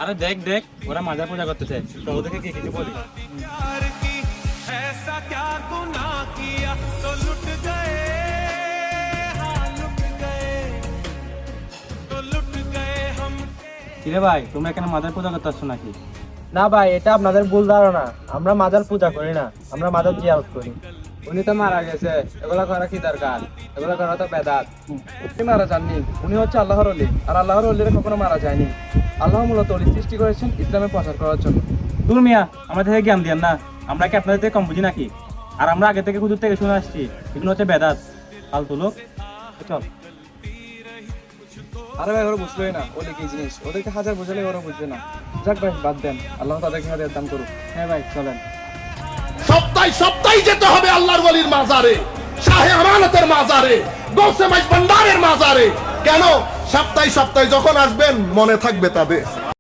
আরে দেখ দেখ, ওরা মাজার পূজা করতেছে, তো ওদেরকে কি কিছু বলি? কিরে ভাই, তোমরা এখানে মাজার পূজা করতে আসছো নাকি? না ভাই, এটা আপনাদের ভুল ধারণা। আমরা মাজার পূজা করি না, আমরা মাজার জিয়ারত করি। উনি তো মারা গেছে, এগুলা করা কি দরকার? এগুলা করা তো বেদাত। উনি মারা যাননি, উনি হচ্ছে আল্লাহর ওলি, আর আল্লাহর ওলিরা কখনো মারা যায়নি। আল্লাহ মূলত ওলি সৃষ্টি করেছেন ইসলামের প্রচার করার জন্য। দূর মিয়া, আমাদের থেকে জ্ঞান দিয়েন না, আমরা কি আপনাদের থেকে কম বুঝি নাকি? আর আমরা আগে থেকে হুজুর থেকে শুনে আসছি এগুলো হচ্ছে বেদাত, ফালতু লোক। চল। আরে ভাই, ওরা বুঝলোই না ওলি কি জিনিস, ওদেরকে হাজার বোঝালে ওরা বুঝবে না। যাক ভাই, বাদ দেন, আল্লাহ তাদেরকে হাদিয়াত দান করুক। হ্যাঁ ভাই, চলেন। সপ্তাহে সপ্তাহে যেতে হবে আল্লাহর ওলির মাজারে, শাহে আমানতের মাজারে, গৌসে মাইজ ভান্ডারের মাজারে। কেন? সপ্তাহে সপ্তাহে যখন আসবেন মনে থাকবে তাদের।